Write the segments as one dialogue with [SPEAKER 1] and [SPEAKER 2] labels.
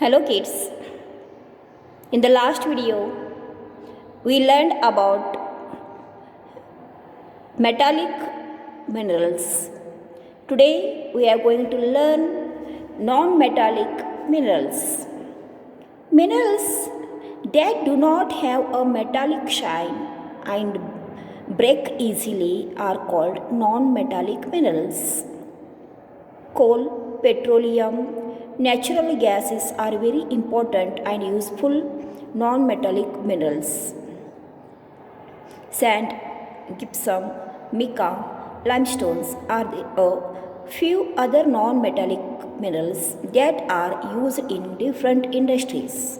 [SPEAKER 1] Hello kids. In the last video, we learned about metallic minerals. Today, we are going to learn non-metallic minerals. Minerals that do not have a metallic shine and break easily are called non-metallic minerals. Coal, petroleum, natural gases are very important and useful non-metallic minerals. Sand, gypsum, mica, limestones are a few other non-metallic minerals that are used in different industries.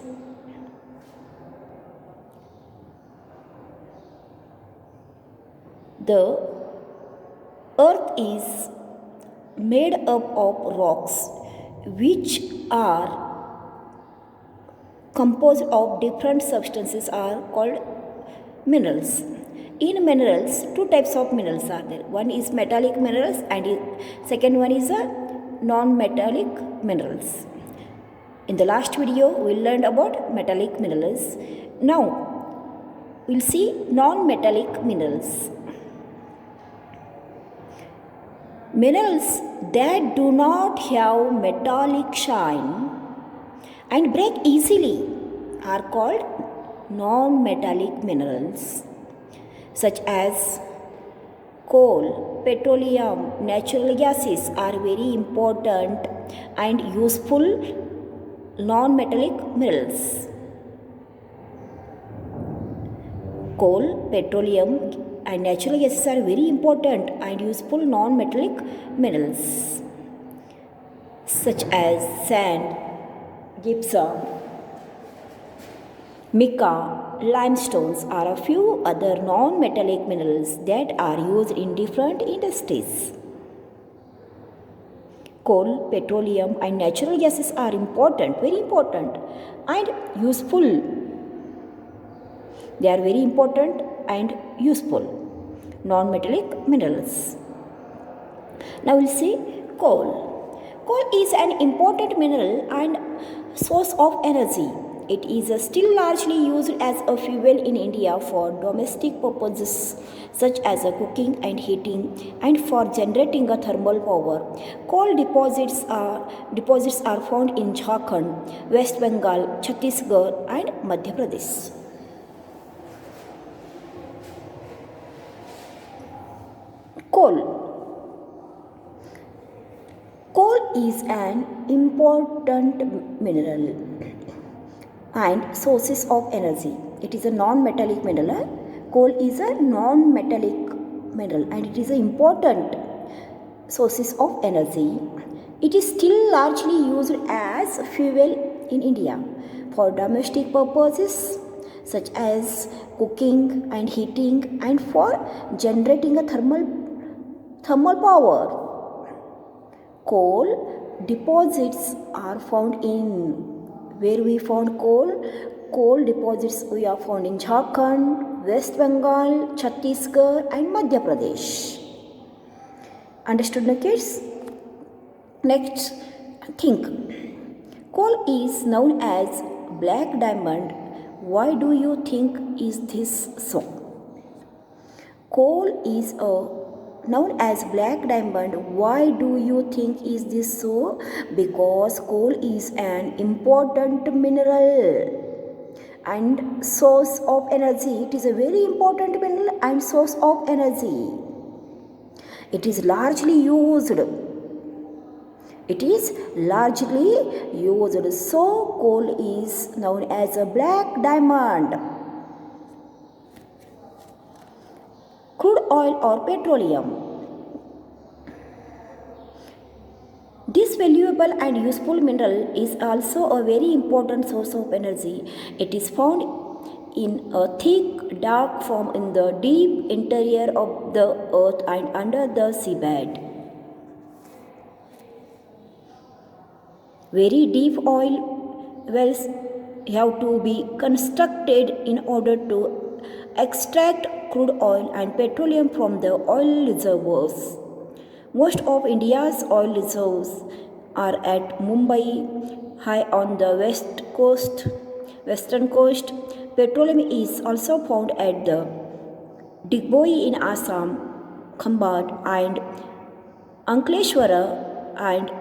[SPEAKER 1] The earth is made up of rocks which are composed of different substances are called minerals. In minerals, two types of minerals are there. One is metallic minerals and second one is a non-metallic minerals. In the last video, we learned about metallic minerals. Now, we'll see non-metallic minerals. Minerals that do not have metallic shine and break easily are called non-metallic minerals, such as coal, petroleum, natural gases are very important and useful non-metallic minerals. Coal, petroleum and natural gases are very important and useful non-metallic minerals, such as sand, gypsum, mica, limestones are a few other non-metallic minerals that are used in different industries. Coal, petroleum and natural gases are important, very important and useful. They are very important and useful non-metallic minerals. Now we'll see coal. Coal is an important mineral and source of energy. It is still largely used as a fuel in India for domestic purposes such as cooking and heating and for generating a thermal power. Coal deposits are found in Jharkhand, West Bengal, Chhattisgarh and Madhya Pradesh. Coal is an important mineral and sources of energy. It is a non-metallic mineral. Coal is a non-metallic mineral and it is an important sources of energy. It is still largely used as fuel in India for domestic purposes such as cooking and heating and for generating a thermal power. Coal deposits are found in where we found coal deposits we are found in Jharkhand, West Bengal, Chhattisgarh and Madhya Pradesh. Understood now kids? Next, think. Coal is known as black diamond. Why do you think is this so? Coal is known as black diamond. Why do you think is this so? Because coal is an important mineral and source of energy. It is a very important mineral and source of energy. It is largely used. So coal is known as a black diamond. Crude oil or petroleum. This valuable and useful mineral is also a very important source of energy. It is found in a thick, dark form in the deep interior of the earth and under the seabed. Very deep oil wells have to be constructed in order to extract crude oil and petroleum from the oil reservoirs. Most of India's oil reserves are at Mumbai, high on the western coast. Petroleum is also found at the Digboi in Assam, Khambat and Ankleshwara and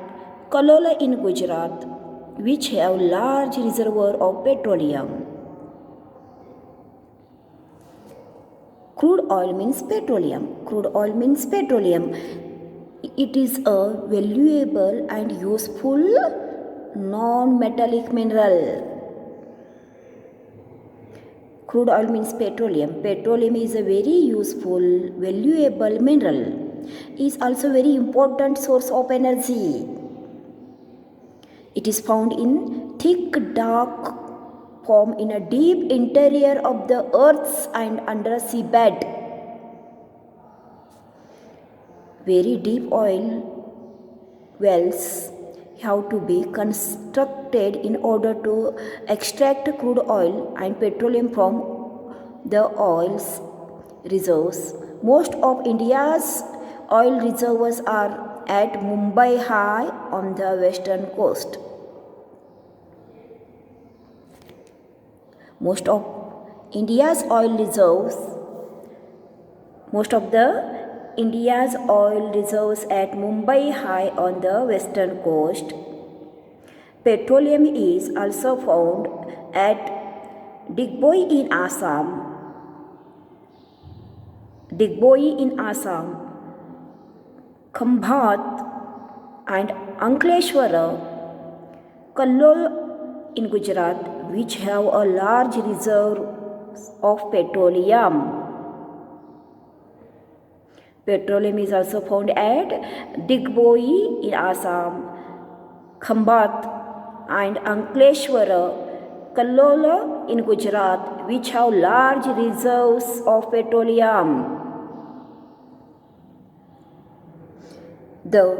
[SPEAKER 1] Kalola in Gujarat, which have large reservoir of petroleum. Crude oil means petroleum. Crude oil means petroleum. It is a valuable and useful non-metallic mineral. Crude oil means petroleum. Petroleum is a very useful, valuable mineral. It is also very important source of energy. It is found in thick, dark form in a deep interior of the earth's and under seabed. Very deep oil wells have to be constructed in order to extract crude oil and petroleum from the oil's reserves. Most of India's oil reserves are at Mumbai High on the western coast. Most of India's oil reserves at Mumbai High on the western coast. Petroleum is also found at Digboi in Assam, Khambat and Ankleshwara, Kallol in Gujarat, which have a large reserve of petroleum. Petroleum is also found at Digboi in Assam, Khambat and Ankleshwara, Kalola in Gujarat, which have large reserves of petroleum. The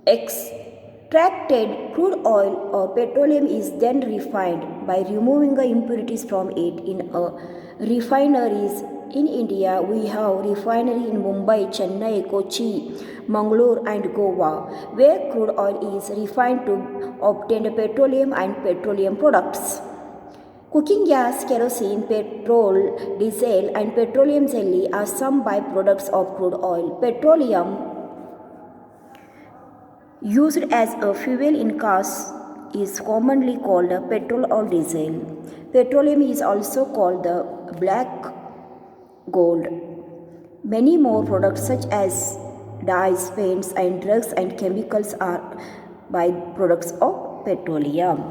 [SPEAKER 1] extracted crude oil or petroleum is then refined by removing the impurities from it in refineries. In India, we have refinery in Mumbai, Chennai, Kochi, Mangalore and Goa, where crude oil is refined to obtain petroleum and petroleum products. Cooking gas, kerosene, petrol, diesel and petroleum jelly are some byproducts of crude oil. Petroleum used as a fuel in cars is commonly called petrol or diesel. Petroleum is also called the black gold. Many more products such as dyes, paints and drugs and chemicals are byproducts of petroleum.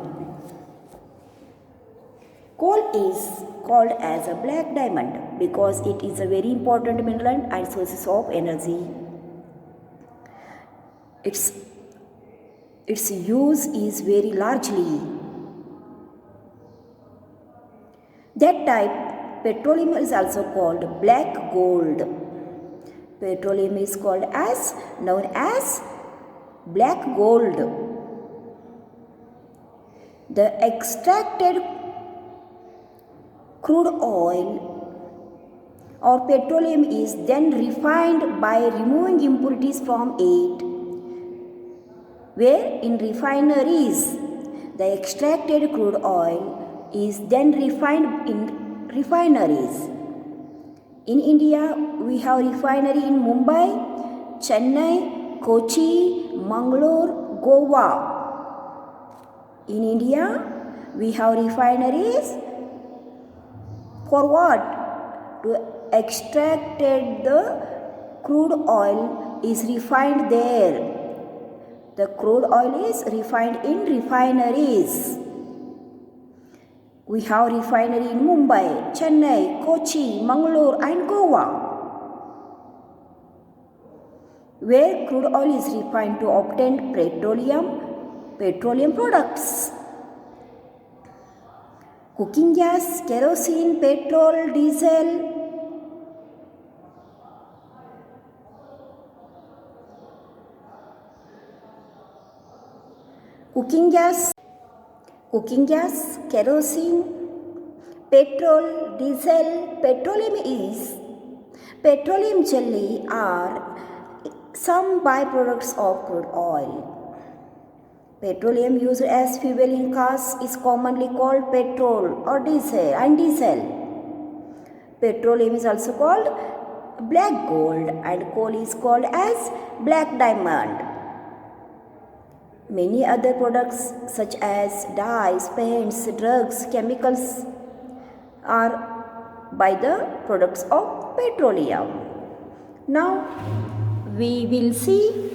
[SPEAKER 1] Coal is called as a black diamond because it is a very important mineral and source of energy. Its use is very largely. That type petroleum is also called black gold. Petroleum is known as black gold. The extracted crude oil or petroleum is then refined by removing impurities from it, where in refineries the extracted crude oil is then refined in refineries. In India, we have refinery in Mumbai, Chennai, Kochi, Mangalore, Goa. In India, we have refineries for what? To extract the crude oil is refined there. The crude oil is refined in refineries. We have refinery in Mumbai, Chennai, Kochi, Mangalore and Goa, where crude oil is refined to obtain petroleum products. Cooking gas, kerosene, petrol, diesel. Cooking gas, kerosene, petrol, diesel, petroleum jelly are some byproducts of crude oil. Petroleum used as fuel in cars is commonly called petrol or diesel. Petroleum is also called black gold and coal is called as black diamond. Many other products such as dyes, paints, drugs, chemicals are by the products of petroleum. Now we will see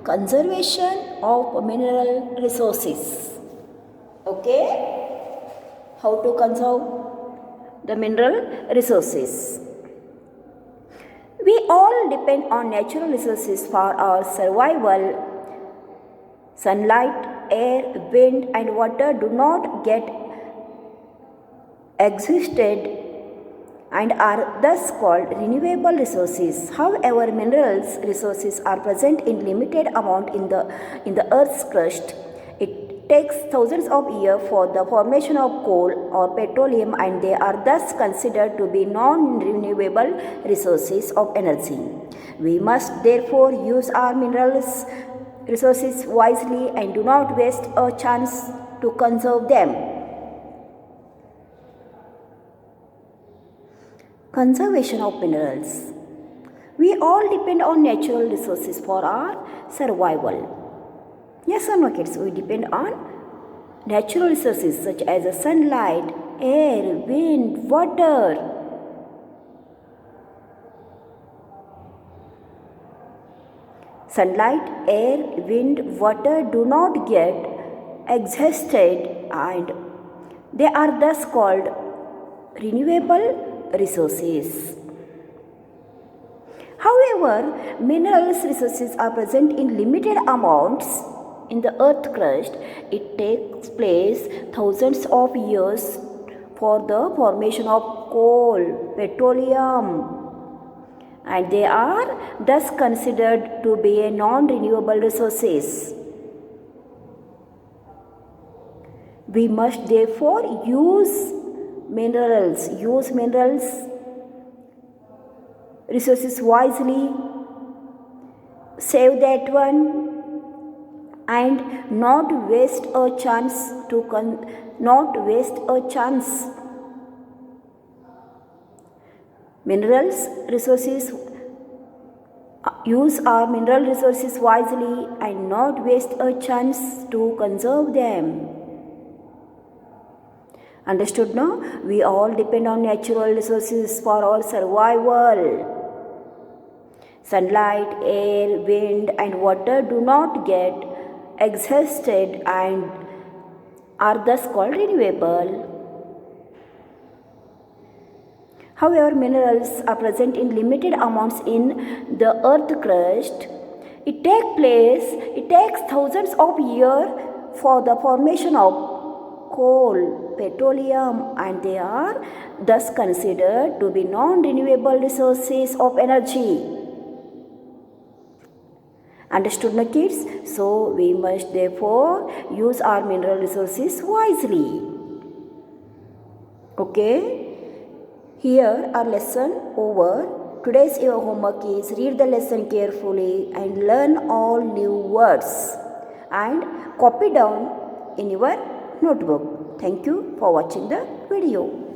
[SPEAKER 1] conservation of mineral resources. Okay? How to conserve the mineral resources? We all depend on natural resources for our survival. Sunlight, air, wind and water do not get exhausted and are thus called renewable resources. However, minerals resources are present in limited amount in the earth's crust. It takes thousands of years for the formation of coal or petroleum and they are thus considered to be non-renewable resources of energy. We must therefore use our minerals resources wisely and do not waste a chance to conserve them. Conservation of minerals. We all depend on natural resources for our survival. Yes or no, kids? We depend on natural resources such as the sunlight, air, wind, water. Sunlight, air, wind, water do not get exhausted and they are thus called renewable resources. However, minerals resources are present in limited amounts in the earth crust. It takes place thousands of years for the formation of coal, petroleum, and they are thus considered to be a non-renewable resources. We must therefore use minerals resources wisely, save that one and not waste a chance. Minerals resources, use our mineral resources wisely and not waste a chance to conserve them. Understood now? We all depend on natural resources for our survival. Sunlight, air, wind and water do not get exhausted and are thus called renewable. However, minerals are present in limited amounts in the earth crust. It takes thousands of years for the formation of coal, petroleum and they are thus considered to be non-renewable resources of energy. Understood, my kids? So we must therefore use our mineral resources wisely. Okay? Here our lesson over. Today's your homework is read the lesson carefully and learn all new words and copy down in your notebook. Thank you for watching the video.